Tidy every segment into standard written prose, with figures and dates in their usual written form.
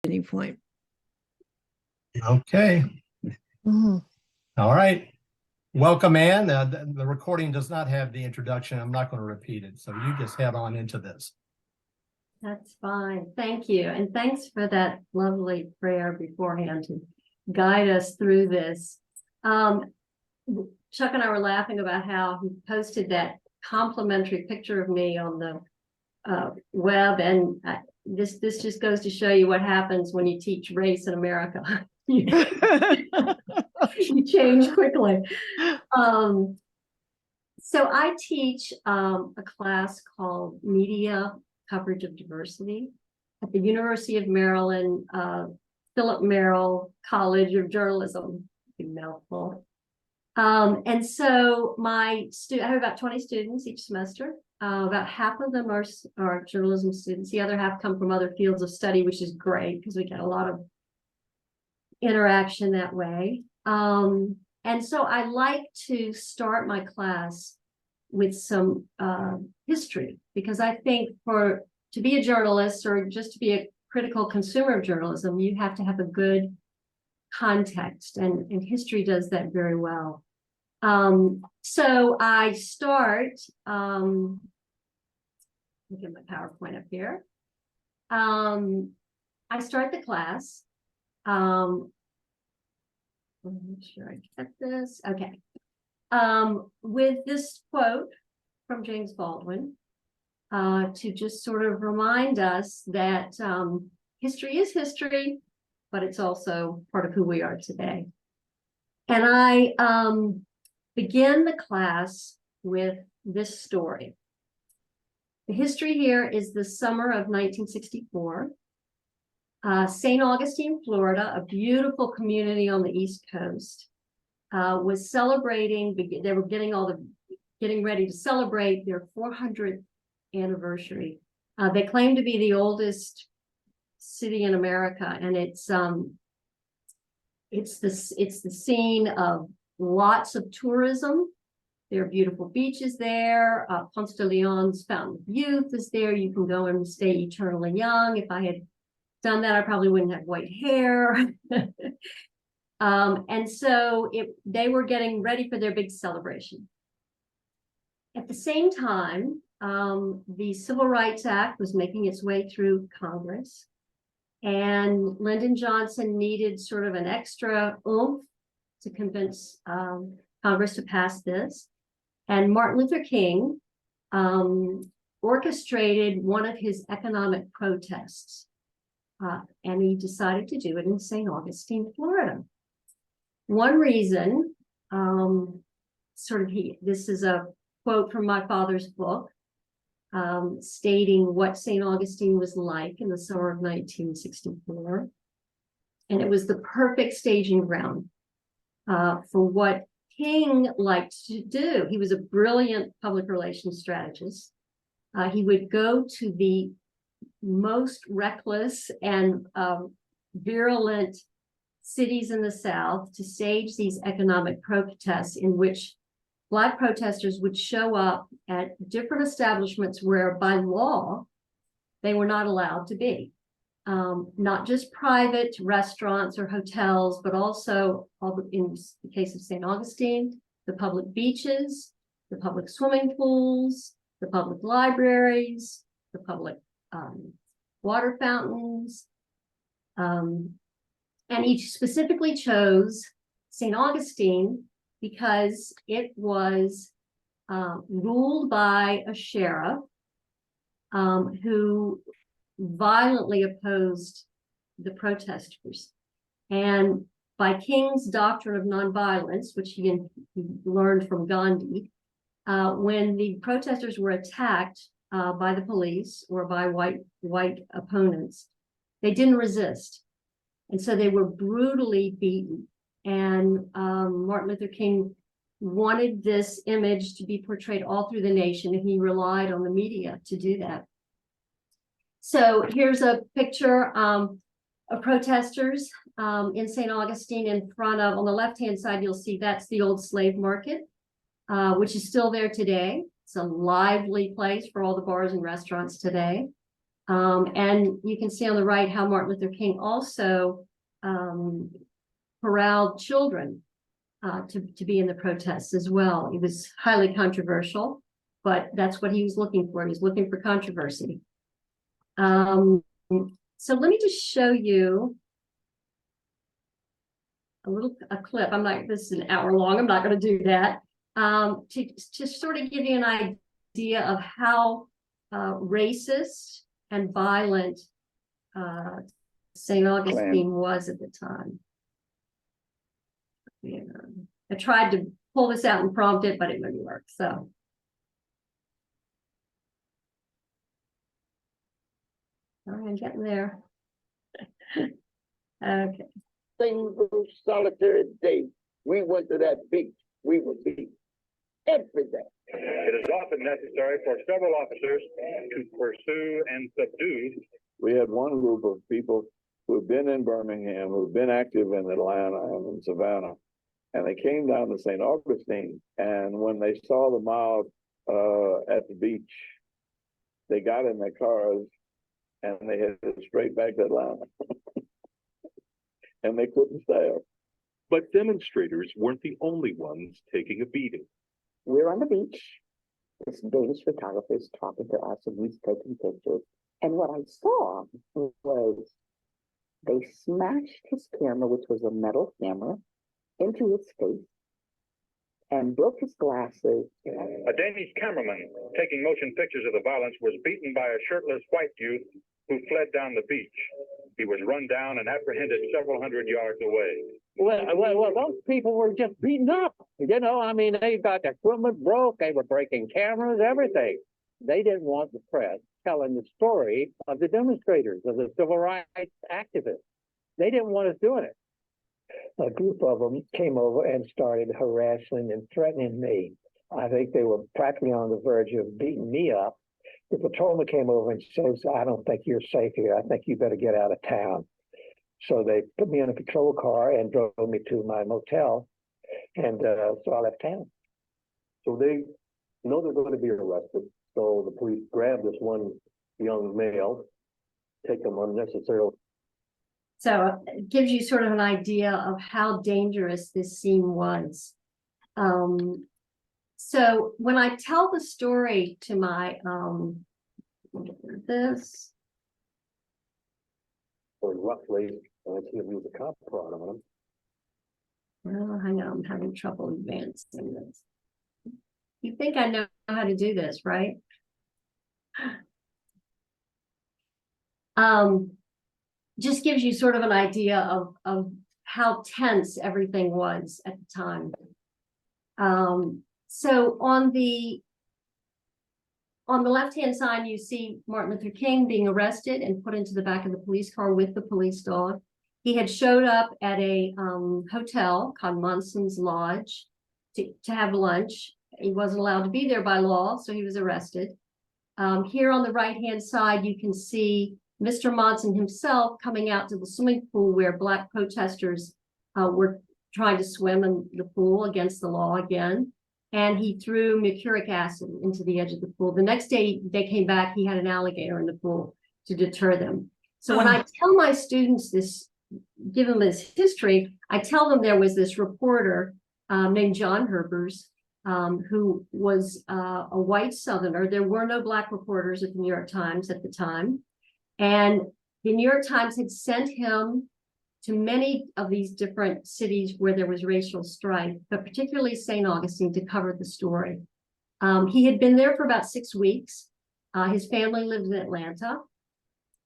any point. Okay. Mhm. All right. Welcome, Anne. The recording does not have the introduction. I'm not going to repeat it. So you just head on into this. That's fine. Thank you. And thanks for that lovely prayer beforehand to guide us through this. Chuck and I were laughing about how he posted that complimentary picture of me on the web. And this just goes to show you what happens when you teach race in America. You change quickly. So I teach a class called Media Coverage of Diversity at the University of Maryland, Philip Merrill College of Journalism, big mouthful. And so I have about 20 students each semester. About half of them are journalism students. The other half come from other fields of study, which is great because we get a lot of interaction that way. And so I like to start my class with some history, because I think to be a journalist or just to be a critical consumer of journalism, you have to have a good context, and history does that very well. So I start, let me get my PowerPoint up here. I start the class. Let me make sure I get this. Okay. With this quote from James Baldwin, to just sort of remind us that history is history, but it's also part of who we are today. And I begin the class with this story. The history here is the summer of 1964. St. Augustine, Florida, a beautiful community on the East Coast, was celebrating. They were getting ready to celebrate their 400th anniversary. They claim to be the oldest city in America, and it's the scene of lots of tourism. There are beautiful beaches there. Ponce de Leon's Fountain of Youth is there. You can go and stay eternally young. If I had done that, I probably wouldn't have white hair. And so they were getting ready for their big celebration. At the same time, the Civil Rights Act was making its way through Congress, and Lyndon Johnson needed sort of an extra oomph to convince Congress to pass this. And Martin Luther King orchestrated one of his economic protests. And he decided to do it in St. Augustine, Florida. One reason, this is a quote from my father's book, stating what St. Augustine was like in the summer of 1964. And it was the perfect staging ground for what King liked to do. He was a brilliant public relations strategist. He would go to the most reckless and virulent cities in the South to stage these economic protests, in which Black protesters would show up at different establishments where by law they were not allowed to be. Not just private restaurants or hotels, but also, in the case of St. Augustine, the public beaches, the public swimming pools, the public libraries, the public water fountains. And he specifically chose St. Augustine because it was ruled by a sheriff who violently opposed the protesters. And by King's doctrine of nonviolence, which he learned from Gandhi, when the protesters were attacked by the police or by white opponents, they didn't resist. And so they were brutally beaten. And Martin Luther King wanted this image to be portrayed all through the nation, and he relied on the media to do that. So here's a picture of protesters in St. Augustine in front of, on the left-hand side, you'll see that's the old slave market, which is still there today. It's a lively place for all the bars and restaurants today. And you can see on the right how Martin Luther King also corralled children to be in the protests as well. It was highly controversial, but that's what he was looking for. He was looking for controversy. So let me just show you a clip. This is an hour long. I'm not going to do that. To sort of give you an idea of how racist and violent St. Augustine was at the time. Yeah. I tried to pull this out and prompt it, but it wouldn't work. So. All right, I'm getting there. Okay. Single solitary day, we went to that beach. We were beat every day. It is often necessary for several officers to pursue and subdue. We had one group of people who've been in Birmingham, who've been active in Atlanta and in Savannah, and they came down to St. Augustine. And when they saw the mob at the beach, they got in their cars and they headed straight back to Atlanta. And they couldn't stay up. But demonstrators weren't the only ones taking a beating. We're on the beach. This Danish photographer is talking to us and he's taking pictures. And what I saw was they smashed his camera, which was a metal camera, into his face and broke his glasses. A Danish cameraman taking motion pictures of the violence was beaten by a shirtless white youth who fled down the beach. He was run down and apprehended several hundred yards away. Well, those people were just beaten up. You know, I mean, they got their equipment broke. They were breaking cameras, everything. They didn't want the press telling the story of the demonstrators, of the civil rights activists. They didn't want us doing it. A group of them came over and started harassing and threatening me. I think they were practically on the verge of beating me up. The patrolman came over and says, I don't think you're safe here. I think you better get out of town. So they put me in a patrol car and drove me to my motel. And so I left town. So they know they're going to be arrested. So the police grab this one young male, take him unnecessarily. So it gives you sort of an idea of how dangerous this scene was. So when I tell the story to my, this. Or roughly, I see him use a cop prod on him. Well, hang on, I'm having trouble advancing this. You think I know how to do this, right? Just gives you sort of an idea of how tense everything was at the time. So on the left-hand side, you see Martin Luther King being arrested and put into the back of the police car with the police dog. He had showed up at a hotel called Monson's Lodge to have lunch. He wasn't allowed to be there by law, so he was arrested. Here on the right-hand side, you can see Mr. Monson himself coming out to the swimming pool where Black protesters were trying to swim in the pool against the law again. And he threw mercuric acid into the edge of the pool. The next day they came back, he had an alligator in the pool to deter them. So when I tell my students this, give them this history, I tell them there was this reporter named John Herbers, who was a white Southerner. There were no Black reporters at the New York Times at the time. And the New York Times had sent him to many of these different cities where there was racial strife, but particularly St. Augustine, to cover the story. He had been there for about 6 weeks. His family lived in Atlanta.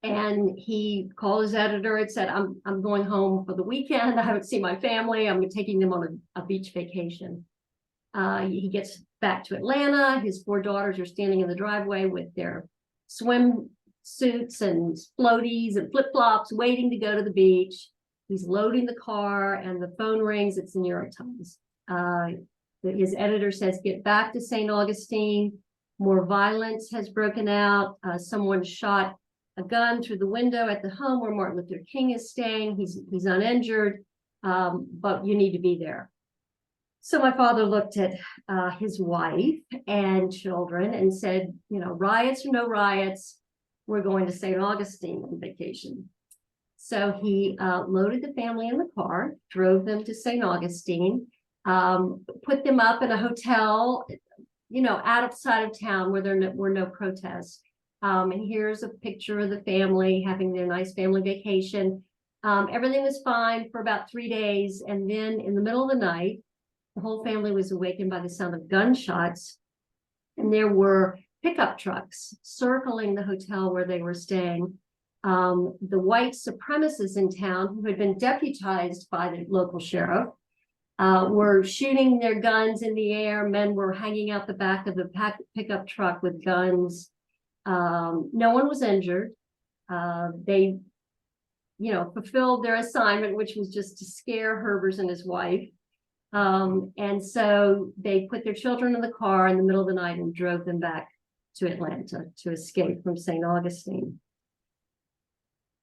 And he called his editor and said, I'm going home for the weekend. I haven't seen my family. I'm taking them on a beach vacation. He gets back to Atlanta. His 4 daughters are standing in the driveway with their swim suits and floaties and flip-flops waiting to go to the beach. He's loading the car and the phone rings. It's the New York Times. His editor says, get back to St. Augustine. More violence has broken out. Someone shot a gun through the window at the home where Martin Luther King is staying. He's uninjured, but you need to be there. So my father looked at his wife and children and said, you know, riots or no riots, we're going to St. Augustine on vacation. So he loaded the family in the car, drove them to St. Augustine, put them up in a hotel, outside of town where there were no protests. And here's a picture of the family having their nice family vacation. Everything was fine for about 3 days. And then in the middle of the night, the whole family was awakened by the sound of gunshots. And there were pickup trucks circling the hotel where they were staying. The white supremacists in town, who had been deputized by the local sheriff, were shooting their guns in the air. Men were hanging out the back of the pickup truck with guns. No one was injured. They, fulfilled their assignment, which was just to scare Herbers and his wife. And so they put their children in the car in the middle of the night and drove them back to Atlanta to escape from St. Augustine.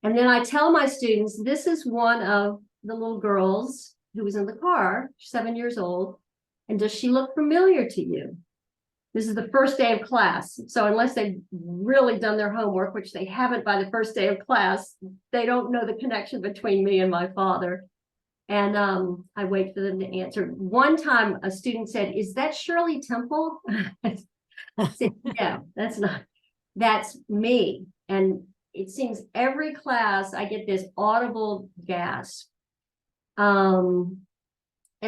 And then I tell my students, this is one of the little girls who was in the car, 7 years old. And does she look familiar to you? This is the first day of class. So unless they've really done their homework, which they haven't by the first day of class, they don't know the connection between me and my father. And I wait for them to answer. One time a student said, "Is that Shirley Temple?" I said, "No, that's not. That's me." And it seems every class I get this audible gasp. And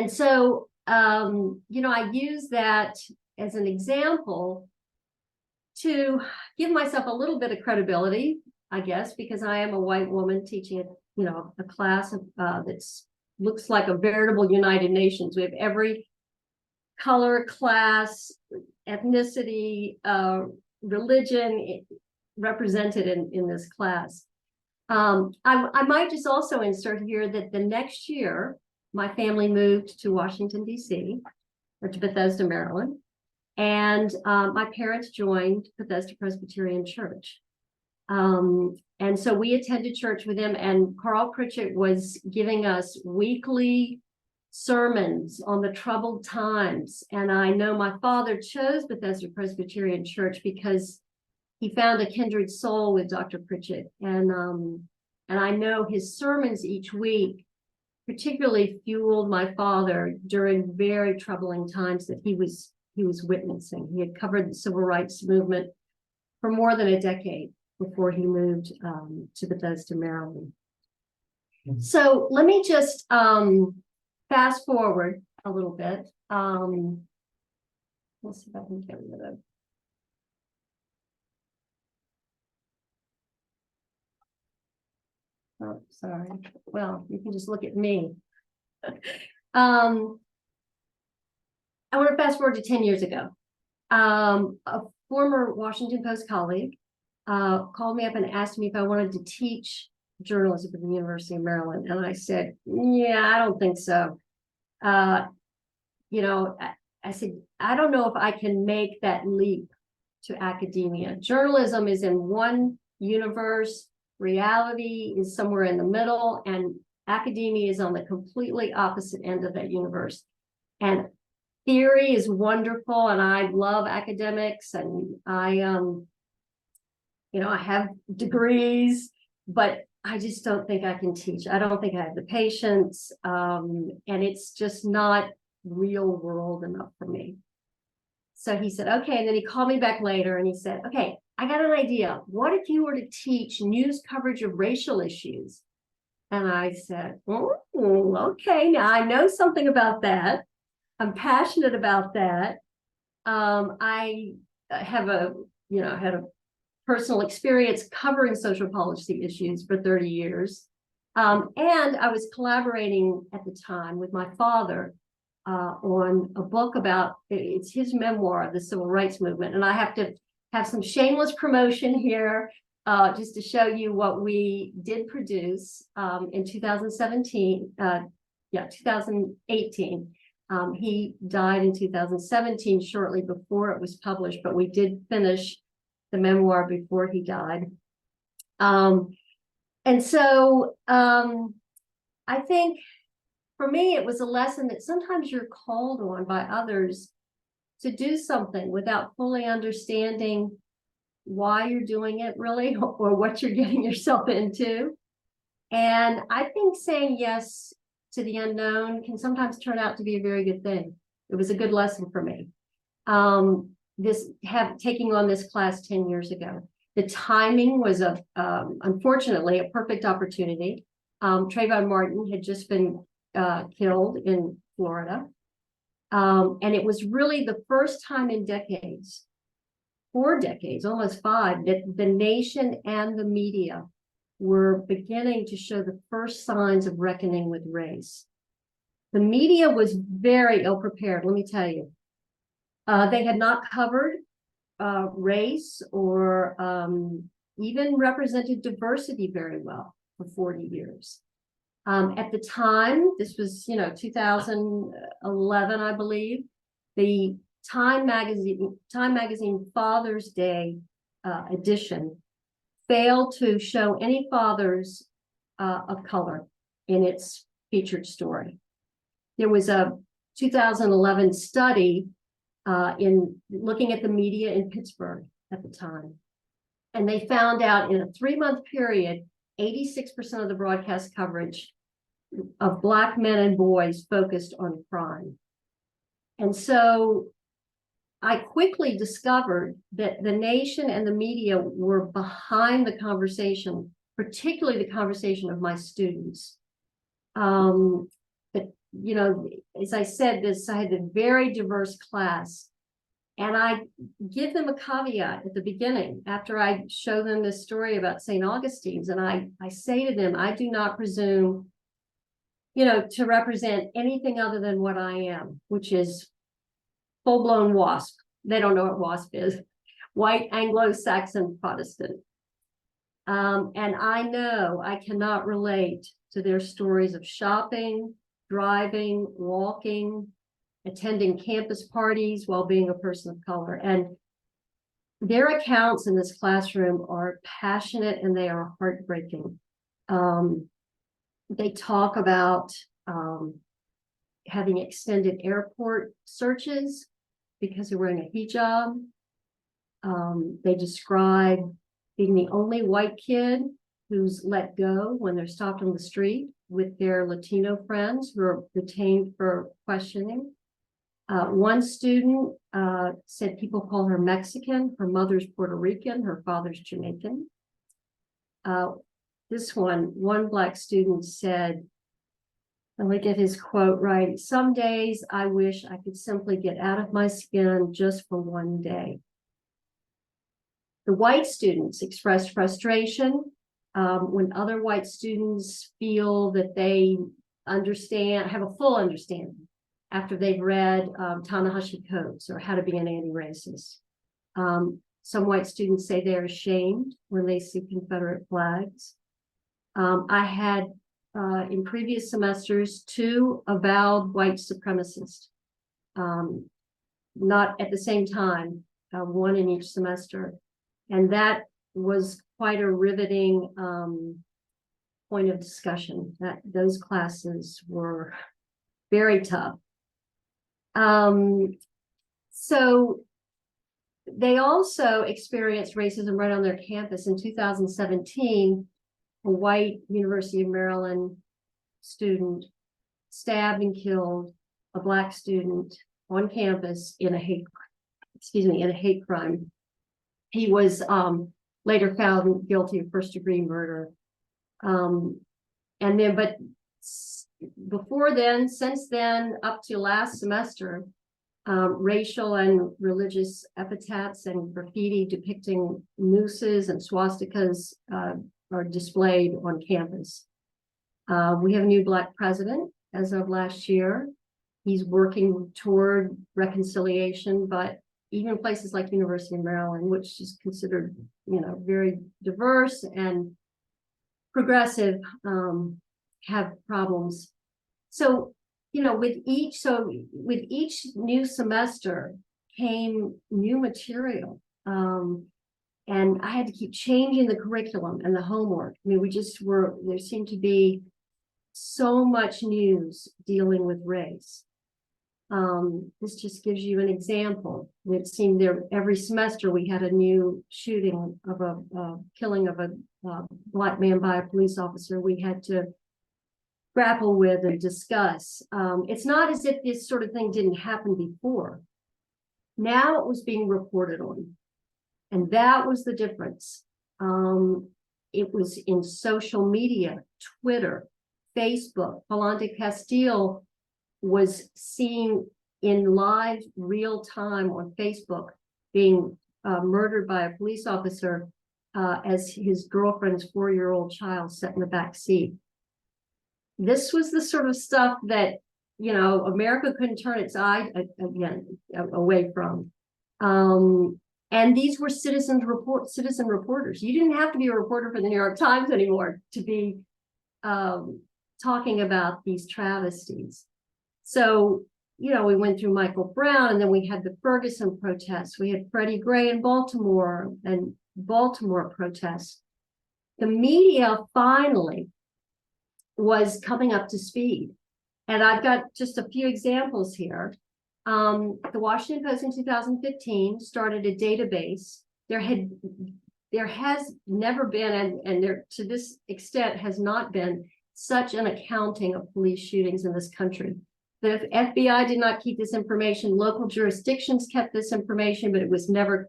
so, I use that as an example to give myself a little bit of credibility, I guess, because I am a white woman teaching a class that's looks like a veritable United Nations. We have every color, class, ethnicity, religion represented in this class. I might just also insert here that the next year, my family moved to Washington, D.C., or to Bethesda, Maryland. And my parents joined Bethesda Presbyterian Church. And so we attended church with them, and Carl Pritchett was giving us weekly sermons on the troubled times. And I know my father chose Bethesda Presbyterian Church because he found a kindred soul with Dr. Pritchett. And I know his sermons each week particularly fueled my father during very troubling times that he was witnessing. He had covered the civil rights movement for more than a decade before he moved to Bethesda, Maryland. So let me just fast forward a little bit. Let's see if I can get rid of. Oh, sorry. Well, you can just look at me. I want to fast forward to 10 years ago. A former Washington Post colleague called me up and asked me if I wanted to teach journalism at the University of Maryland. And I said, yeah, I don't think so. I said, I don't know if I can make that leap to academia. Journalism is in one universe, reality is somewhere in the middle, and academia is on the completely opposite end of that universe. And theory is wonderful, and I love academics, and I have degrees, but I just don't think I can teach. I don't think I have the patience, and it's just not real world enough for me. So he said, okay. And then he called me back later and he said, okay, I got an idea. What if you were to teach news coverage of racial issues? And I said, oh, okay, now I know something about that. I'm passionate about that. I have had a personal experience covering social policy issues for 30 years. And I was collaborating at the time with my father on a book about, it's his memoir of the civil rights movement. And I have to have some shameless promotion here, just to show you what we did produce in 2018. He died in 2017, shortly before it was published, but we did finish the memoir before he died. And so I think for me, it was a lesson that sometimes you're called on by others to do something without fully understanding why you're doing it really, or what you're getting yourself into. And I think saying yes to the unknown can sometimes turn out to be a very good thing. It was a good lesson for me. Taking on this class 10 years ago. The timing was unfortunately a perfect opportunity. Trayvon Martin had just been killed in Florida. And it was really the first time in decades, 4 decades, almost 5, that the nation and the media were beginning to show the first signs of reckoning with race. The media was very ill prepared, let me tell you. They had not covered race or even represented diversity very well for 40 years. At the time, this was, 2011, I believe, the Time Magazine Father's Day edition failed to show any fathers of color in its featured story. There was a 2011 study in looking at the media in Pittsburgh at the time. And they found out in a 3-month period, 86% of the broadcast coverage of Black men and boys focused on crime. And so I quickly discovered that the nation and the media were behind the conversation, particularly the conversation of my students. As I said, I had a very diverse class, and I give them a caveat at the beginning after I show them this story about St. Augustine's, and I say to them, I do not presume, to represent anything other than what I am, which is full-blown WASP. They don't know what WASP is. White Anglo-Saxon Protestant. And I know I cannot relate to their stories of shopping, driving, walking, attending campus parties while being a person of color. And their accounts in this classroom are passionate and they are heartbreaking. They talk about having extended airport searches because they're wearing a hijab. They describe being the only white kid who's let go when they're stopped on the street with their Latino friends who are detained for questioning. One student said people call her Mexican, her mother's Puerto Rican, her father's Jamaican. One Black student said, let me get his quote right, "Some days I wish I could simply get out of my skin just for one day." The white students expressed frustration when other white students feel that they have a full understanding after they've read Ta-Nehisi Coates or How to Be an Anti-Racist. Some white students say they're ashamed when they see Confederate flags. I had in previous semesters 2 avowed white supremacists, not at the same time, one in each semester. And that was quite a riveting point of discussion. Those classes were very tough. So they also experienced racism right on their campus. In 2017, a white University of Maryland student stabbed and killed a Black student on campus in a hate crime. He was later found guilty of first-degree murder. Since then, up to last semester, racial and religious epithets and graffiti depicting nooses and swastikas are displayed on campus. We have a new Black president as of last year. He's working toward reconciliation, but even places like University of Maryland, which is considered, very diverse and progressive, have problems. So, with each new semester came new material. And I had to keep changing the curriculum and the homework. I mean, there seemed to be so much news dealing with race. This just gives you an example. It seemed there every semester we had a new shooting of a killing of a Black man by a police officer we had to grapple with and discuss. It's not as if this sort of thing didn't happen before. Now it was being reported on. And that was the difference. It was in social media, Twitter, Facebook. Yolanda Castile was seen in live real time on Facebook being murdered by a police officer as his girlfriend's 4-year-old child sat in the back seat. This was the sort of stuff that, you know, America couldn't turn its eye again away from. And these were citizen reporters. You didn't have to be a reporter for the New York Times anymore to be talking about these travesties. So, you know, we went through Michael Brown, and then we had the Ferguson protests. We had Freddie Gray in Baltimore and Baltimore protests. The media finally was coming up to speed. And I've got just a few examples here. The Washington Post in 2015 started a database. There has never been, and there to this extent has not been such an accounting of police shootings in this country. The FBI did not keep this information. Local jurisdictions kept this information, but it was never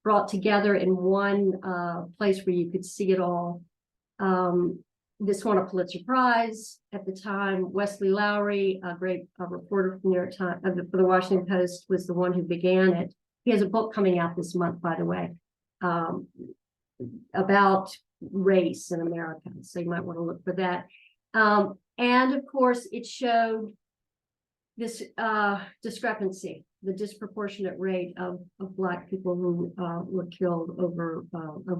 brought together in one place where you could see it all. This won a Pulitzer Prize at the time. Wesley Lowery, a great reporter from the New York Times, for the Washington Post, was the one who began it. He has a book coming out this month, by the way, about race in America. So you might want to look for that. And of course, it showed this discrepancy, the disproportionate rate of Black people who were killed over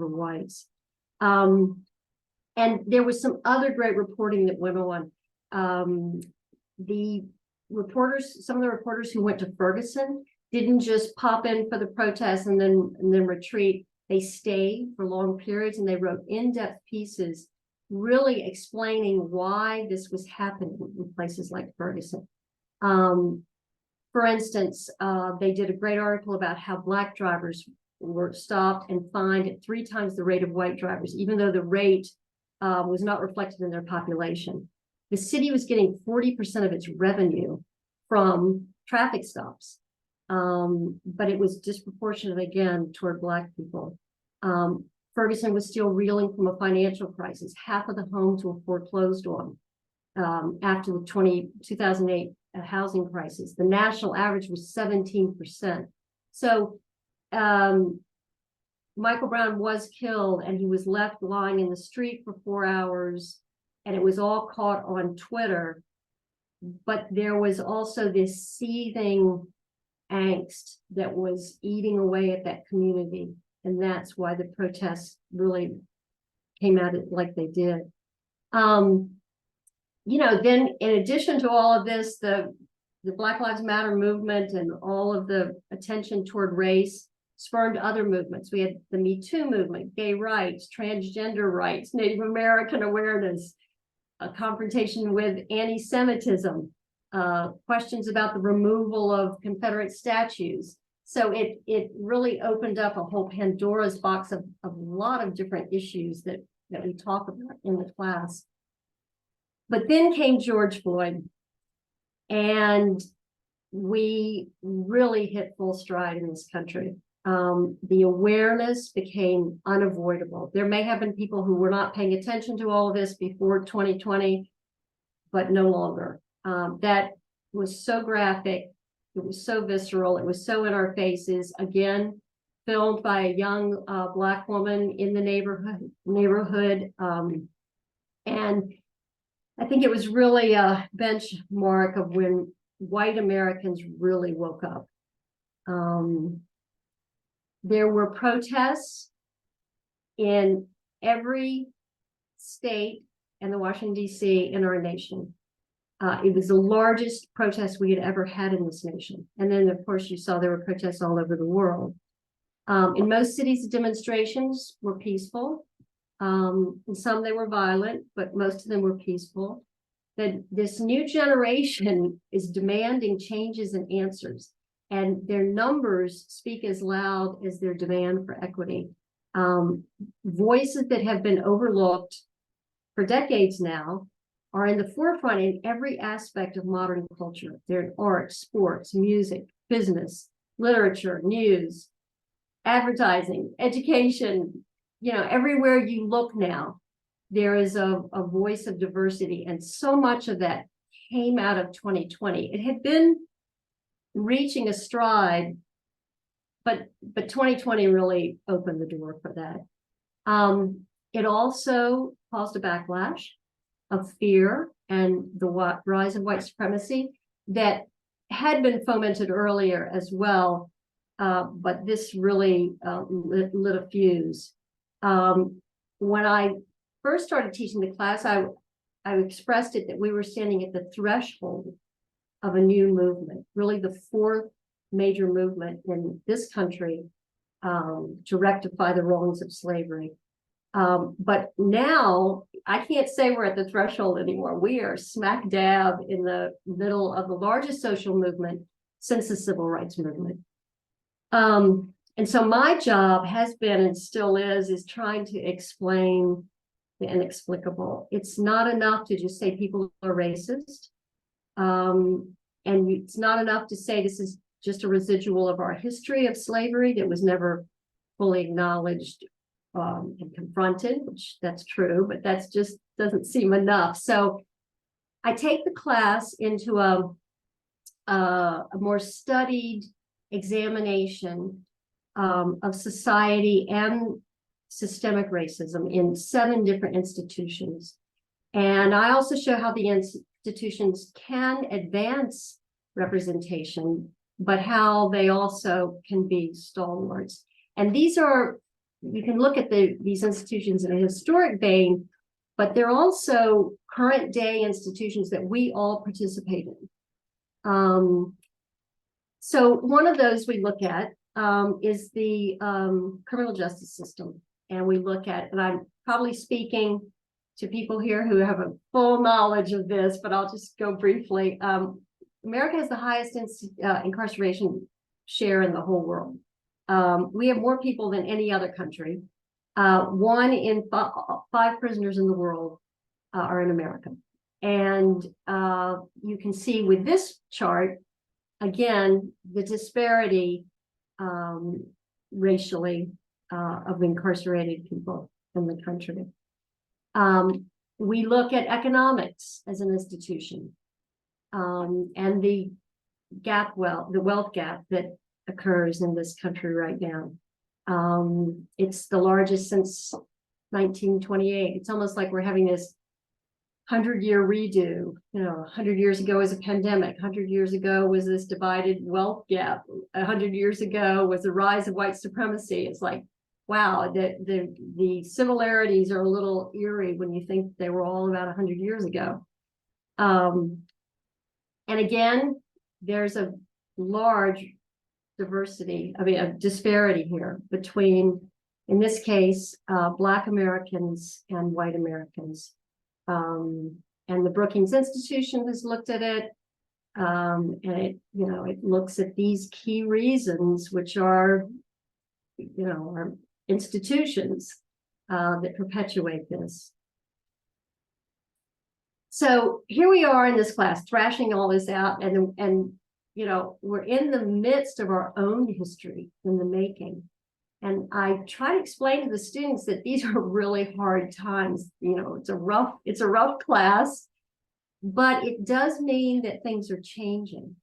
whites. And there was some other great reporting that went on. The reporters, some of the reporters who went to Ferguson didn't just pop in for the protests and then retreat. They stayed for long periods, and they wrote in-depth pieces really explaining why this was happening in places like Ferguson. For instance, they did a great article about how Black drivers were stopped and fined at 3 times the rate of white drivers, even though the rate was not reflected in their population. The city was getting 40% of its revenue from traffic stops, but it was disproportionate again toward Black people. Ferguson was still reeling from a financial crisis. Half of the homes were foreclosed on after the 2008 housing crisis. The national average was 17%. So Michael Brown was killed, and he was left lying in the street for 4 hours, and it was all caught on Twitter. But there was also this seething angst that was eating away at that community. And that's why the protests really came at it like they did. You know, then in addition to all of this, the Black Lives Matter movement and all of the attention toward race spurred other movements. We had the Me Too movement, gay rights, transgender rights, Native American awareness, a confrontation with anti-Semitism, questions about the removal of Confederate statues. So it really opened up a whole Pandora's box of a lot of different issues that we talk about in the class. But then came George Floyd, and we really hit full stride in this country. The awareness became unavoidable. There may have been people who were not paying attention to all of this before 2020, but no longer. That was so graphic. It was so visceral. It was so in our faces. Again, filmed by a young Black woman in the neighborhood. And I think it was really a benchmark of when white Americans really woke up. There were protests in every state and the Washington, D.C. in our nation. It was the largest protest we had ever had in this nation. And then, of course, you saw there were protests all over the world. In most cities, the demonstrations were peaceful. In some, they were violent, but most of them were peaceful. that this new generation is demanding changes and answers, and their numbers speak as loud as their demand for equity. Voices that have been overlooked for decades now are in the forefront in every aspect of modern culture. They're in art, sports, music, business, literature, news, advertising, education. Everywhere you look now, there is a voice of diversity, and so much of that came out of 2020. It had been reaching a stride, but 2020 really opened the door for that. It also caused a backlash of fear and the rise of white supremacy that had been fomented earlier as well, but this really lit a fuse. When I first started teaching the class, I expressed it that we were standing at the threshold of a new movement, really the fourth major movement in this country to rectify the wrongs of slavery. But now I can't say we're at the threshold anymore. We are smack dab in the middle of the largest social movement since the civil rights movement. And so my job has been and still is trying to explain the inexplicable. It's not enough to just say people are racist. And it's not enough to say this is just a residual of our history of slavery that was never fully acknowledged and confronted, which that's true, but that's just doesn't seem enough. So I take the class into a more studied examination of society and systemic racism in 7 different institutions. And I also show how the institutions can advance representation, but how they also can be stalwarts. And these are, you can look at these institutions in a historic vein, but they're also current day institutions that we all participate in. So one of those we look at is the criminal justice system. And we look at, and I'm probably speaking to people here who have a full knowledge of this, but I'll just go briefly. America has the highest incarceration share in the whole world. We have more people than any other country. 1 in 5 prisoners in the world are in America. And you can see with this chart, again, the disparity racially of incarcerated people in the country. We look at economics as an institution and the wealth gap that occurs in this country right now. It's the largest since 1928. It's almost like we're having this 100-year redo. 100 years ago was a pandemic. 100 years ago was this divided wealth gap. 100 years ago was the rise of white supremacy. It's like, wow, the similarities are a little eerie when you think they were all about 100 years ago. And again, there's a large diversity, a disparity here between, in this case, Black Americans and white Americans. And the Brookings Institution has looked at it, and it looks at these key reasons, which are, our institutions that perpetuate this. So here we are in this class, thrashing all this out, and we're in the midst of our own history in the making. And I try to explain to the students that these are really hard times. It's a rough class, but it does mean that things are changing.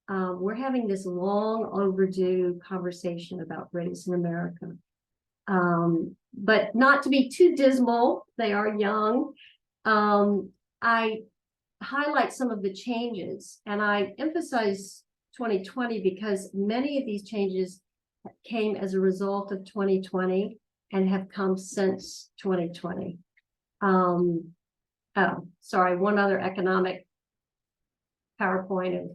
We're having this long overdue conversation about race in America. But not to be too dismal, they are young. I highlight some of the changes, and I emphasize 2020 because many of these changes came as a result of 2020 and have come since 2020. Oh, sorry, one other economic PowerPoint of,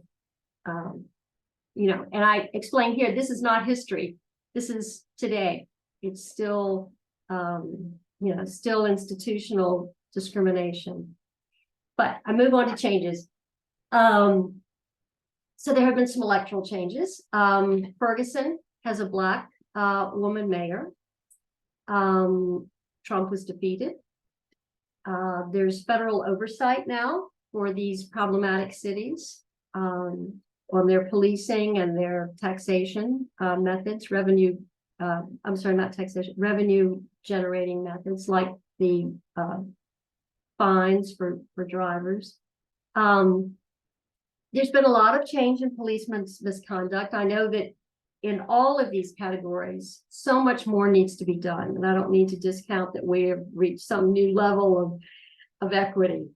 and I explain here, this is not history. This is today. It's still, still institutional discrimination. But I move on to changes. So there have been some electoral changes. Ferguson has a Black woman mayor. Trump was defeated. There's federal oversight now for these problematic cities on their policing and their taxation methods, revenue generating methods like the fines for drivers. There's been a lot of change in policemen's misconduct. I know that in all of these categories, so much more needs to be done. And I don't need to discount that we have reached some new level of equity.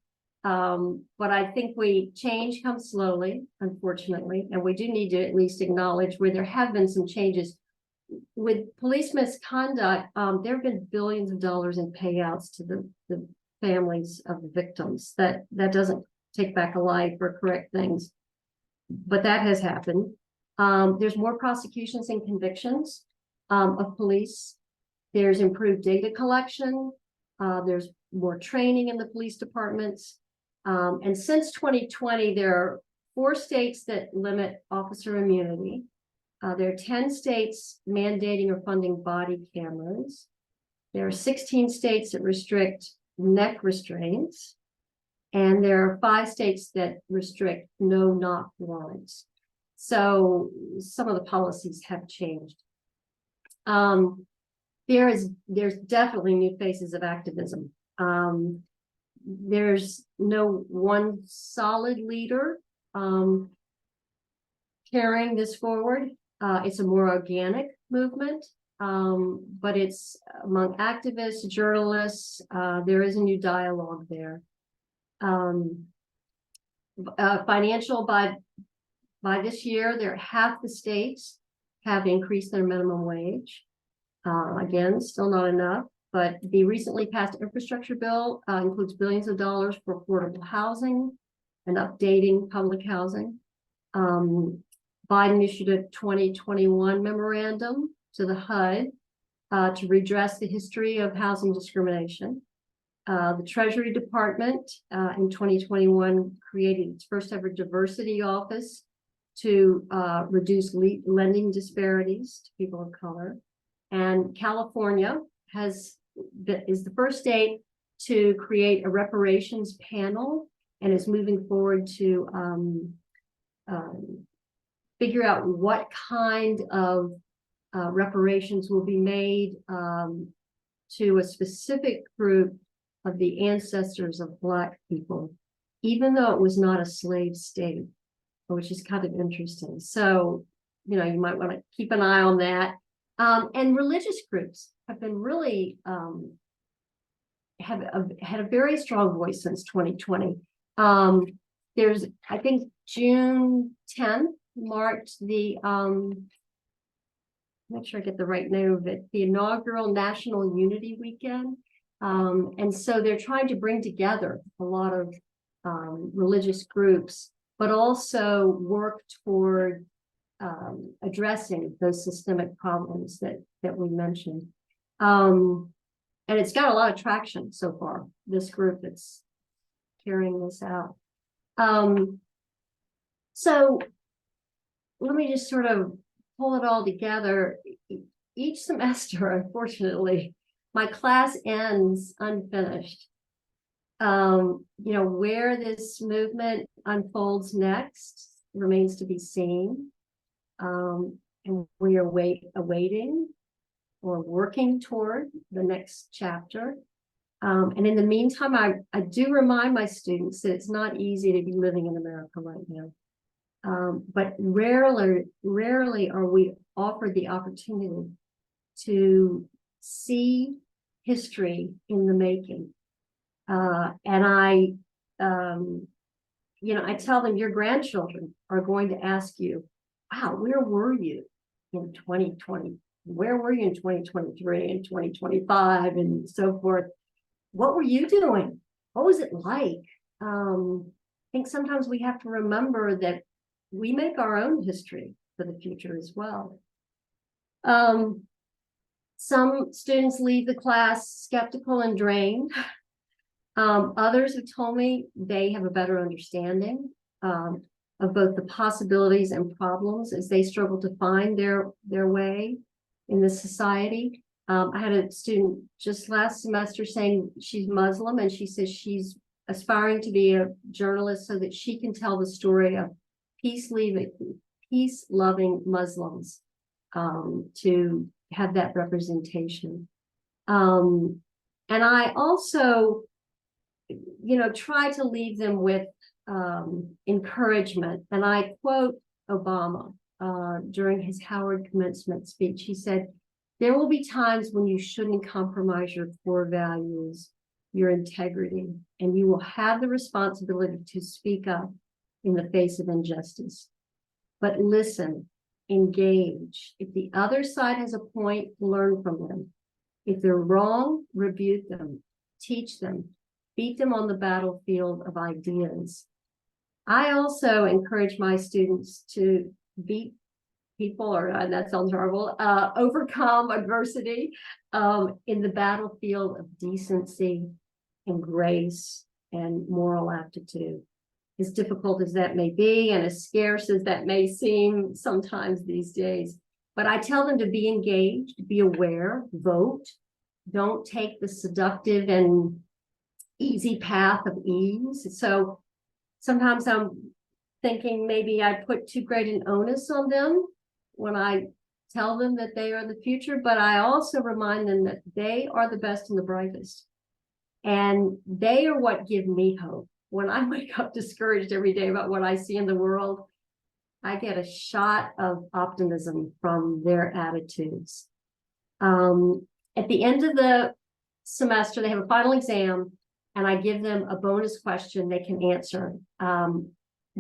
But I think change comes slowly, unfortunately, and we do need to at least acknowledge where there have been some changes. With police misconduct, there have been billions of dollars in payouts to the families of the victims. That doesn't take back a life or correct things, but that has happened. There's more prosecutions and convictions of police. There's improved data collection. There's more training in the police departments. And since 2020, there are 4 states that limit officer immunity. There are 10 states mandating or funding body cameras. There are 16 states that restrict neck restraints. And there are 5 states that restrict no-knock warrants. So some of the policies have changed. There's definitely new faces of activism. There's no one solid leader carrying this forward. It's a more organic movement, but it's among activists, journalists. There is a new dialogue there. Financial by this year, half the states have increased their minimum wage. Again, still not enough, but the recently passed infrastructure bill includes billions of dollars for affordable housing and updating public housing. Biden issued a 2021 memorandum to the HUD to redress the history of housing discrimination. The Treasury Department in 2021 created its first ever diversity office to reduce lending disparities to people of color. And California is the first state to create a reparations panel and is moving forward to figure out what kind of reparations will be made to a specific group of the ancestors of Black people, even though it was not a slave state, which is kind of interesting. So, you might want to keep an eye on that. And religious groups have been really had a very strong voice since 2020. There's, I think, June 10th marked the make sure I get the right name of it, the inaugural National Unity Weekend. And so they're trying to bring together a lot of religious groups, but also work toward addressing those systemic problems that we mentioned. And it's got a lot of traction so far, this group that's carrying this out. So let me just sort of pull it all together. Each semester, unfortunately, my class ends unfinished. Where this movement unfolds next remains to be seen. And we are awaiting or working toward the next chapter. And in the meantime, I do remind my students that it's not easy to be living in America right now. But rarely are we offered the opportunity to see history in the making. And I tell them your grandchildren are going to ask you, wow, where were you in 2020? Where were you in 2023 and 2025 and so forth? What were you doing? What was it like? I think sometimes we have to remember that we make our own history for the future as well. Some students leave the class skeptical and drained. Others have told me they have a better understanding of both the possibilities and problems as they struggle to find their way in this society. I had a student just last semester saying she's Muslim, and she says she's aspiring to be a journalist so that she can tell the story of peace-loving Muslims, to have that representation. And I also, try to leave them with encouragement. And I quote Obama during his Howard commencement speech. He said, "There will be times when you shouldn't compromise your core values, your integrity, and you will have the responsibility to speak up in the face of injustice. But listen, engage. If the other side has a point, learn from them. If they're wrong, rebuke them, teach them, beat them on the battlefield of ideas." I also encourage my students to beat people, or that sounds horrible, overcome adversity in the battlefield of decency and grace and moral aptitude. As difficult as that may be, and as scarce as that may seem sometimes these days. But I tell them to be engaged, be aware, vote. Don't take the seductive and easy path of ease. So sometimes I'm thinking maybe I put too great an onus on them when I tell them that they are the future, but I also remind them that they are the best and the brightest. And they are what give me hope. When I wake up discouraged every day about what I see in the world, I get a shot of optimism from their attitudes. At the end of the semester, they have a final exam, and I give them a bonus question they can answer.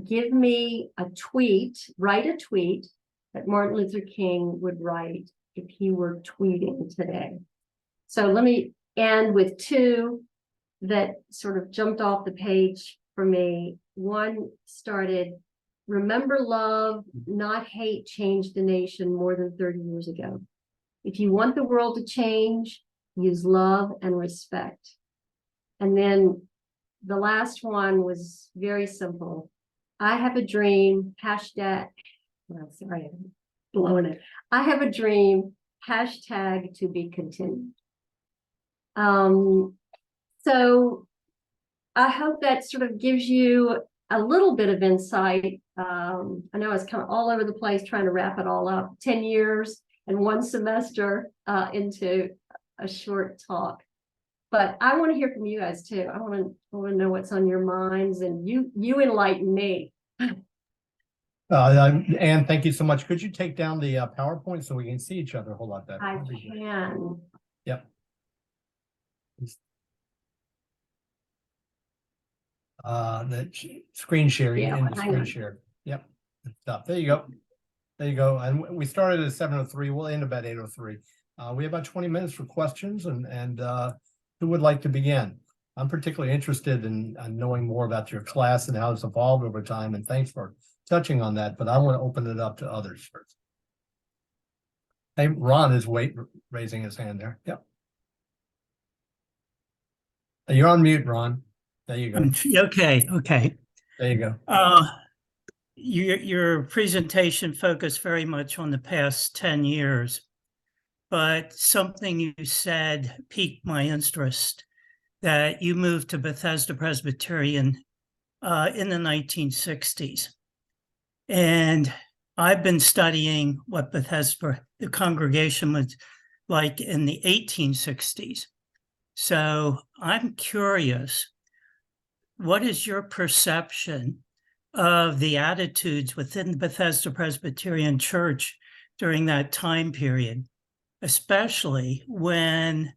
Give me a tweet, write a tweet that Martin Luther King would write if he were tweeting today. So let me end with two that sort of jumped off the page for me. One started, "Remember love, not hate, changed the nation more than 30 years ago. If you want the world to change, use love and respect." And then the last one was very simple. "I have a dream, hashtag," well, sorry, I'm blowing it. "I have a dream, hashtag to be continued." So I hope that sort of gives you a little bit of insight. I know it's kind of all over the place trying to wrap it all up. 10 years and one semester into a short talk. But I want to hear from you guys too. I want to know what's on your minds, and you enlighten me. Anne, thank you so much. Could you take down the PowerPoint so we can see each other a whole lot better? I can. Yep. The screen share, Yeah, in the hang screen on. share. Yep. Good stuff. There you go. There you go. And we started at 7:03. We'll end about 8:03. We have about 20 minutes for questions, and who would like to begin? I'm particularly interested in knowing more about your class and how it's evolved over time, and thanks for touching on that, but I want to open it up to others first. Hey, Ron is raising his hand there. Yep. You're on mute, Ron. There you go. Okay. There you go. Your presentation focused very much on the past 10 years, but something you said piqued my interest, that you moved to Bethesda Presbyterian in the 1960s. And I've been studying what Bethesda, the congregation, was like in the 1860s. So I'm curious, what is your perception of the attitudes within the Bethesda Presbyterian Church during that time period, especially when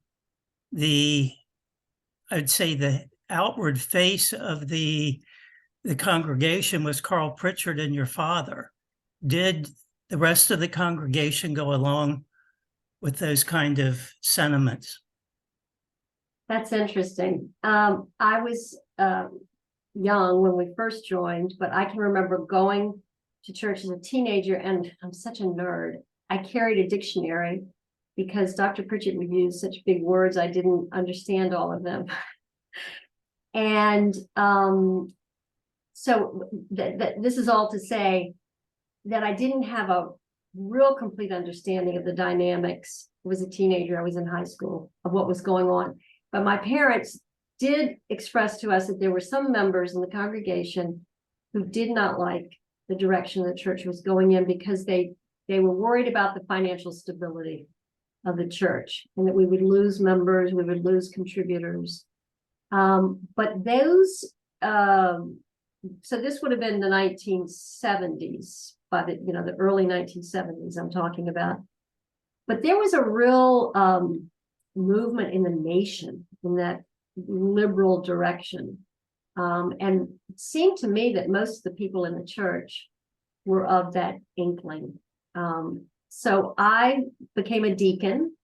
I'd say the outward face of the congregation was Carl Pritchard and your father? Did the rest of the congregation go along with those kind of sentiments? That's interesting. I was young when we first joined, but I can remember going to church as a teenager, and I'm such a nerd. I carried a dictionary because Dr. Pritchard would use such big words, I didn't understand all of them. And so this is all to say that I didn't have a real complete understanding of the dynamics. I was a teenager, I was in high school, of what was going on. But my parents did express to us that there were some members in the congregation who did not like the direction the church was going in, because they were worried about the financial stability of the church, and that we would lose members, we would lose contributors. But those, so this would have been the 1970s, by the early 1970s I'm talking about. But there was a real movement in the nation in that liberal direction. And it seemed to me that most of the people in the church were of that inkling. So I became a deacon.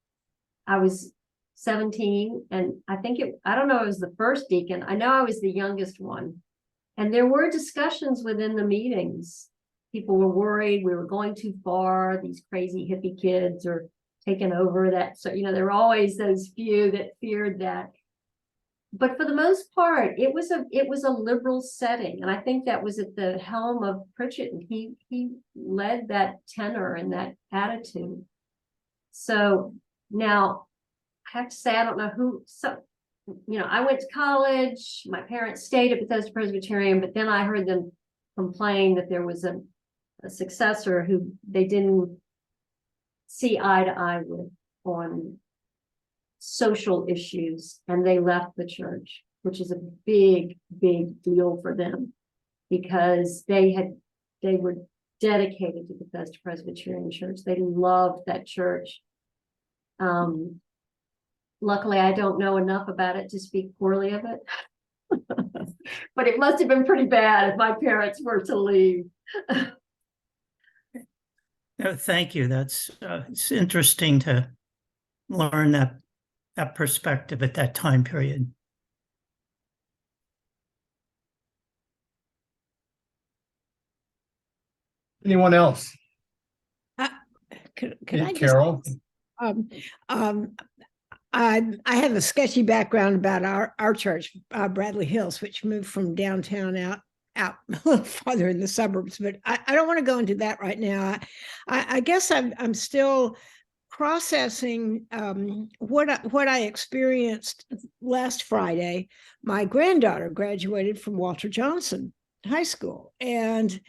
I was 17, and I don't know if it was the first deacon. I know I was the youngest one. And there were discussions within the meetings. People were worried we were going too far. These crazy hippie kids are taking over that. So, there were always those few that feared that. But for the most part, it was a liberal setting. And I think that was at the helm of Pritchett, and he led that tenor and that attitude. So now I have to say, I don't know who, I went to college, my parents stayed at Bethesda Presbyterian, but then I heard them complain that there was a successor who they didn't see eye to eye with on social issues, and they left the church, which is a big, big deal for them, because they were dedicated to Bethesda Presbyterian Church. They loved that church. Luckily, I don't know enough about it to speak poorly of it, but it must have been pretty bad if my parents were to leave. No, thank you. That's it's interesting to learn that perspective at that time period. Anyone else? Can Yeah, I just, Carol? I have a sketchy background about our church, Bradley Hills, which moved from downtown out a little farther in the suburbs, but I don't want to go into that right now. I guess I'm still processing what I experienced last Friday. My granddaughter graduated from Walter Johnson High School, and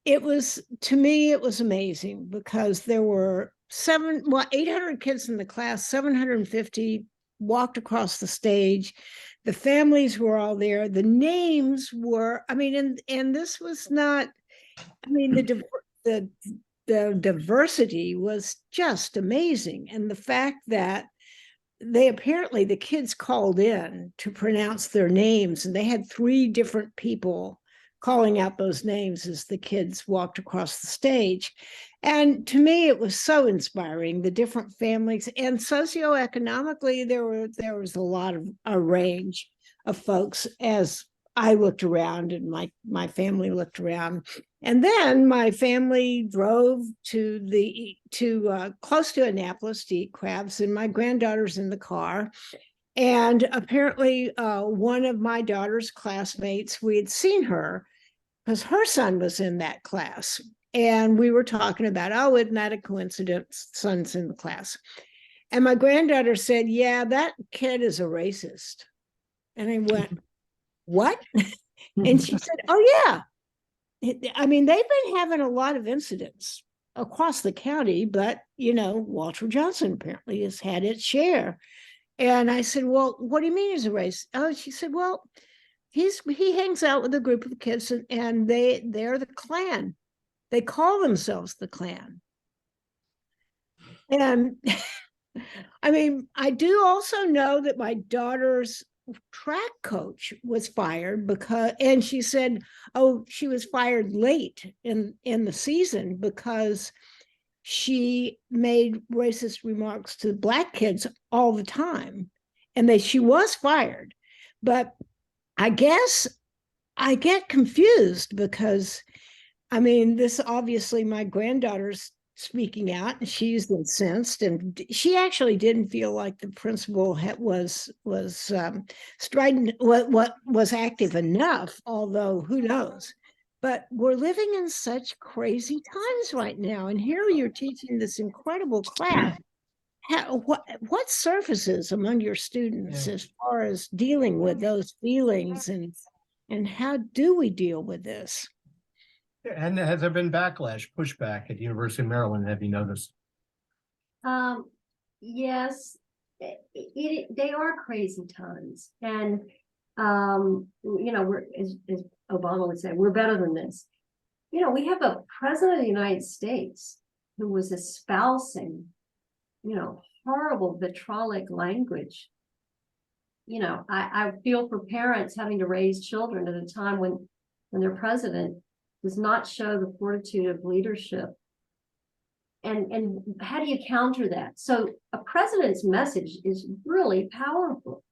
to me it was amazing, because there were 800 kids in the class, 750 walked across the stage. The families were all there. The names were, and this was not, the diversity was just amazing. And the fact that the kids called in to pronounce their names, and they had 3 different people calling out those names as the kids walked across the stage. And to me, it was so inspiring, the different families, and socioeconomically, there was a range of folks as I looked around, and my family looked around. And then my family drove to close to Annapolis to eat crabs, and my granddaughter's in the car. And apparently one of my daughter's classmates, we had seen her because her son was in that class. And we were talking about, isn't that a coincidence? Son's in the class. And my granddaughter said, yeah, that kid is a racist. And I went, what? And she said, oh, yeah. They've been having a lot of incidents across the county, but, Walter Johnson apparently has had its share. And I said, well, what do you mean he's a racist? Oh, she said, well, he hangs out with a group of kids, and they're the Klan. They call themselves the Klan. And I do also know that my daughter's track coach was fired and she said, she was fired late in the season because she made racist remarks to Black kids all the time, and she was fired. But I guess I get confused because this obviously my granddaughter's speaking out, and she's incensed, and she actually didn't feel like the principal was strident, what was active enough, although who knows. But we're living in such crazy times right now, and here you're teaching this incredible class. What surfaces among your students as far as dealing with those feelings, and how do we deal with this? And has there been backlash, pushback at the University of Maryland? Have you noticed? Yes, they are crazy times, and we're as Obama would say, we're better than this. We have a president of the United States who was espousing, horrible vitriolic language. I feel for parents having to raise children at a time when their president does not show the fortitude of leadership. And how do you counter that? So a president's message is really powerful.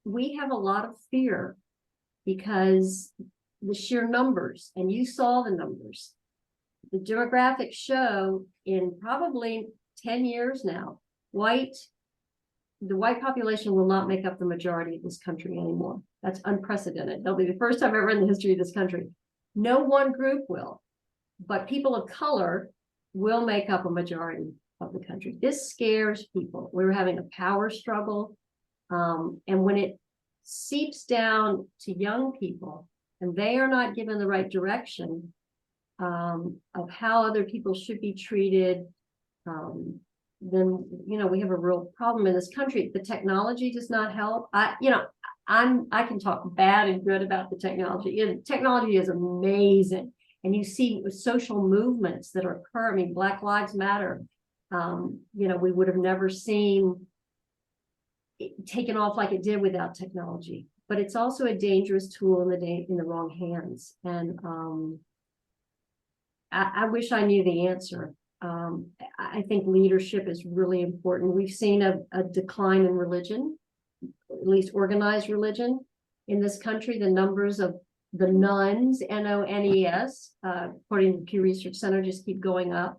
We have a lot of fear because the sheer numbers, and you saw the numbers. The demographics show in probably 10 years now, the white population will not make up the majority of this country anymore. That's unprecedented. That'll be the first time ever in the history of this country. No one group will, but people of color will make up a majority of the country. This scares people. We're having a power struggle. And when it seeps down to young people and they are not given the right direction of how other people should be treated, then we have a real problem in this country. The technology does not help. I can talk bad and good about the technology. Technology is amazing, and you see social movements that are occurring. Black Lives Matter. We would have never seen it taken off like it did without technology. But it's also a dangerous tool in the wrong hands. And I wish I knew the answer. I think leadership is really important. We've seen a decline in religion, at least organized religion in this country. The numbers of the nones, N-O-N-E-S, according to the Pew Research Center, just keep going up.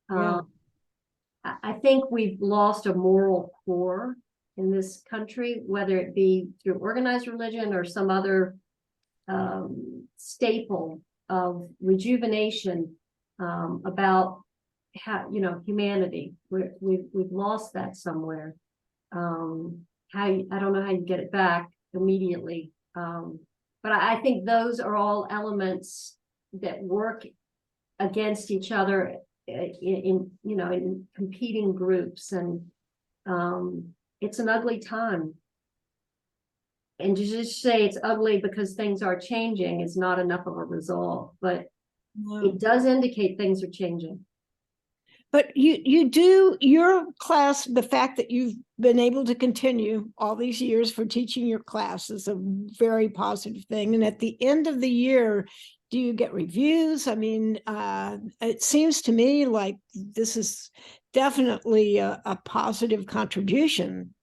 I think we've lost a moral core in this country, whether it be through organized religion or some other staple of rejuvenation about how, humanity. We've lost that somewhere. I don't know how you get it back immediately. But I think those are all elements that work against each other in competing groups, and it's an ugly time. And to just say it's ugly because things are changing is not enough of a resolve, but it does indicate things are changing. But you do, your class, the fact that you've been able to continue all these years for teaching your class is a very positive thing. And at the end of the year, do you get reviews? I mean, it seems to me like this is definitely a positive contribution.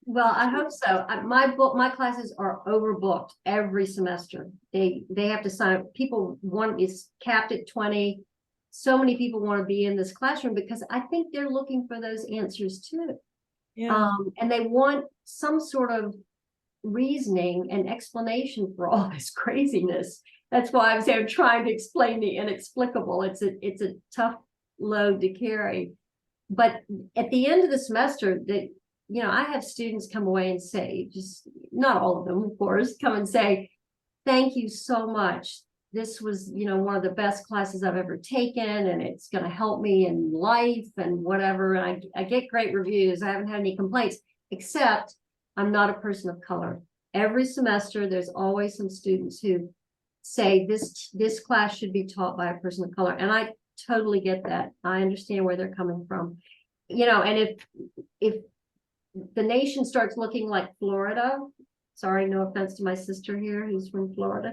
Well, I hope so. My classes are overbooked every semester. They have to sign. One is capped at 20. So many people want to be in this classroom because I think they're looking for those answers too. Yeah. And they want some sort of reasoning and explanation for all this craziness. That's why I'm trying to explain the inexplicable. It's a tough load to carry. But at the end of the semester, I have students come away and say, just not all of them, of course, come and say, thank you so much. This was, one of the best classes I've ever taken, and it's going to help me in life and whatever. And I get great reviews. I haven't had any complaints, except I'm not a person of color. Every semester, there's always some students who say this class should be taught by a person of color. And I totally get that. I understand where they're coming from. And if the nation starts looking like Florida, sorry, no offense to my sister here who's from Florida,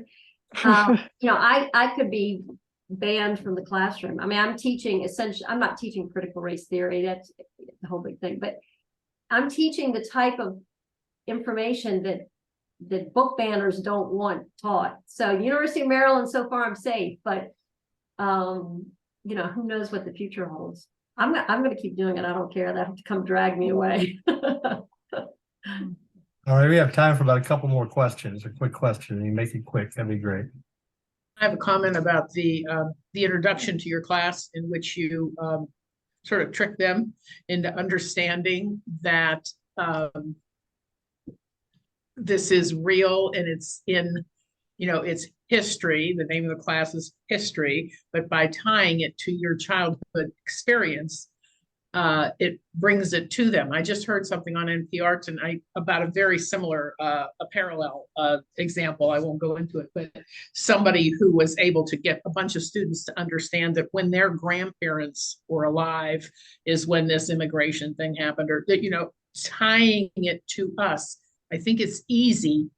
I could be banned from the classroom. I mean, I'm not teaching critical race theory. That's the whole big thing, but I'm teaching the type of information that book banners don't want taught. So University of Maryland, so far I'm safe, but you know, who knows what the future holds. I'm gonna keep doing it. I don't care. They have to come drag me away. All right, we have time for about a couple more questions, a quick question. You make it quick, that'd be great. I have a comment about the introduction to your class in which you sort of trick them into understanding that this is real and it's in, you know, it's history. The name of the class is history, but by tying it to your childhood experience, it brings it to them. I just heard something on NPR tonight about a very similar, a parallel example. I won't go into it, but somebody who was able to get a bunch of students to understand that when their grandparents were alive is when this immigration thing happened, or that, you know, tying it to us. I think it's easy,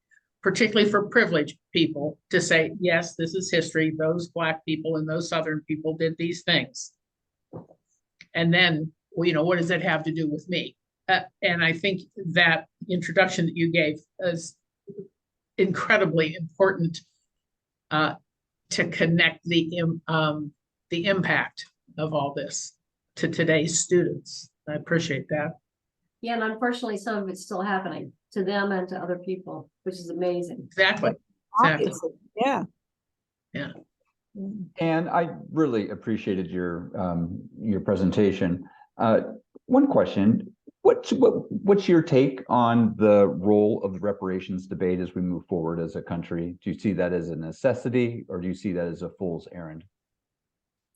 particularly for privileged people, to say, yes, this is history. Those Black people and those Southern people did these things. And then, well, you know, what does it have to do with me? And I think that introduction that you gave is incredibly important to connect the impact of all this to today's students. I appreciate that. Yeah, and unfortunately, some of it's still happening to them and to other people, which is amazing. Exactly. Obviously, yeah. Yeah. And I really appreciated your presentation. One question: what's your take on the role of the reparations debate as we move forward as a country? Do you see that as a necessity, or do you see that as a fool's errand?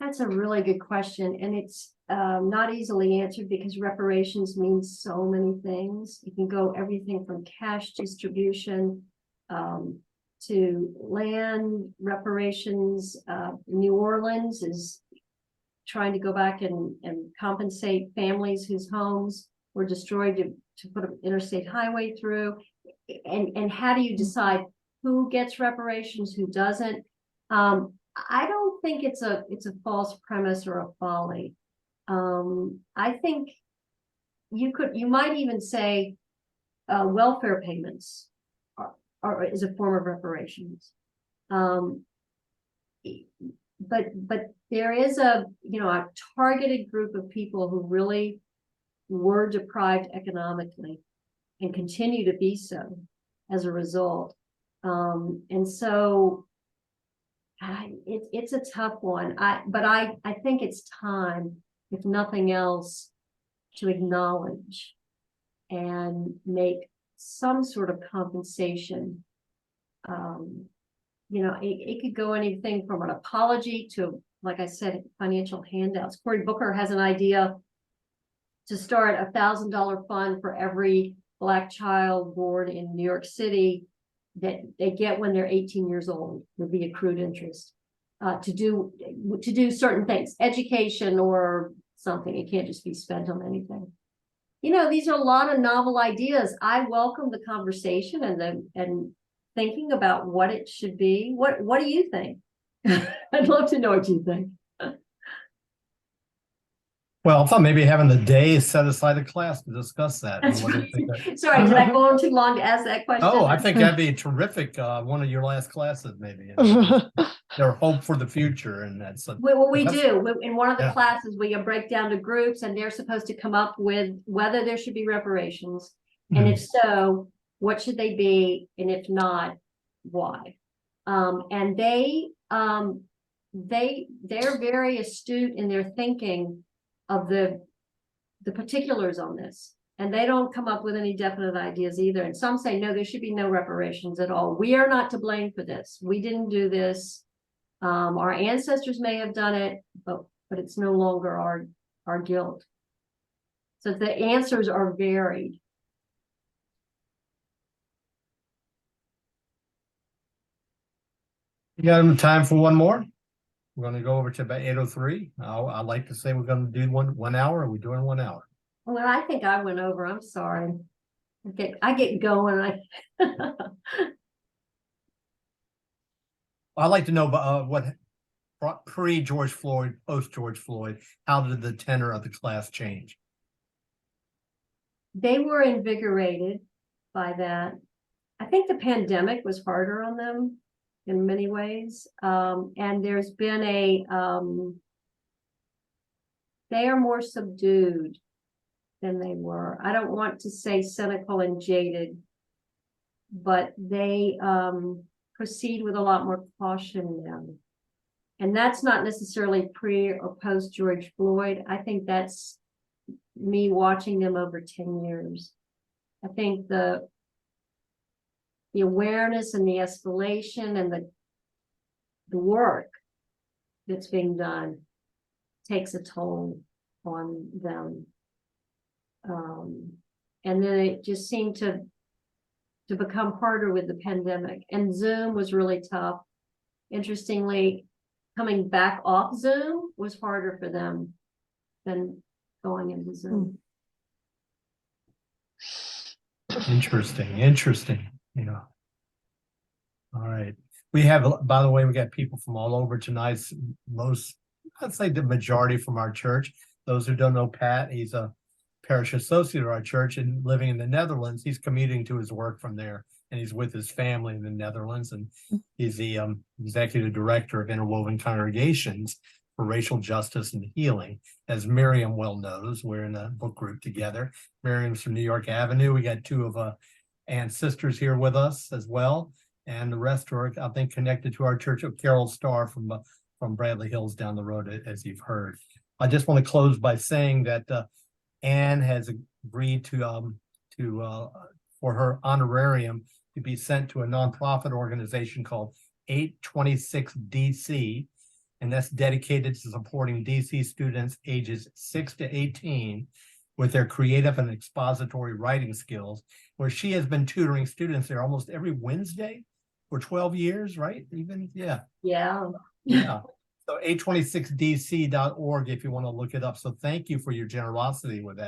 That's a really good question, and it's not easily answered because reparations means so many things. It can go everything from cash distribution to land reparations. New Orleans is trying to go back and compensate families whose homes were destroyed to put an interstate highway through. And how do you decide who gets reparations, who doesn't? I don't think it's a false premise or a folly. I think you might even say welfare payments is a form of reparations. But there is a targeted group of people who really were deprived economically and continue to be so as a result. And so it's a tough one. But I think it's time, if nothing else, to acknowledge and make some sort of compensation. It could go anything from an apology to, like I said, financial handouts. Cory Booker has an idea to start a $1,000 fund for every Black child born in New York City that they get when they're 18 years old, would be accrued interest to do certain things, education or something. It can't just be spent on anything. These are a lot of novel ideas. I welcome the conversation and thinking about what it should be. What do you think? I'd love to know what you think. Well, I thought maybe having the day set aside a class to discuss that. That's right. Sorry, did I go on too long to ask that question? Oh, I think that'd be terrific. One of your last classes, maybe. Their hope for the future, and that's. We do. In one of the classes, we break down to groups, and they're supposed to come up with whether there should be reparations, and if so, what should they be, and if not, why? And they're very astute in their thinking of the particulars on this, and they don't come up with any definite ideas either. And some say, no, there should be no reparations at all. We are not to blame for this. We didn't do this. Our ancestors may have done it, but it's no longer our guilt. So the answers are varied. You got time for one more? We're going to go over to about 8:03. I'd like to say we're going to do one hour. Are we doing 1 hour? Well, I think I went over. I'm sorry. I get going. I'd like to know what pre-George Floyd, post-George Floyd, how did the tenor of the class change? They were invigorated by that. I think the pandemic was harder on them in many ways. And there's been they are more subdued than they were. I don't want to say cynical and jaded, but they proceed with a lot more caution now. And that's not necessarily pre or post George Floyd. I think that's me watching them over 10 years. I think the awareness and the escalation and the work that's being done takes a toll on them. And then it just seemed to become harder with the pandemic. And Zoom was really tough. Interestingly, coming back off Zoom was harder for them than going into Zoom. Interesting, you know. All right. We have, by the way, we got people from all over tonight. Most, I'd say the majority from our church. Those who don't know Pat, he's a parish associate of our church and living in the Netherlands. He's commuting to his work from there, and he's with his family in the Netherlands. And he's the executive director of Interwoven Congregations for Racial Justice and Healing. As Miriam well knows, we're in a book group together. Miriam's from New York Avenue. We got two of Anne's sisters here with us as well. And the rest are, I think, connected to our church of Carol Starr from Bradley Hills down the road, as you've heard. I just want to close by saying that Anne has agreed to for her honorarium to be sent to a nonprofit organization called 826 DC, and that's dedicated to supporting DC students ages 6 to 18 with their creative and expository writing skills, where she has been tutoring students there almost every Wednesday for 12 years, right? Even, yeah. Yeah. Yeah. So 826dc.org if you want to look it up. So thank you for your generosity with that.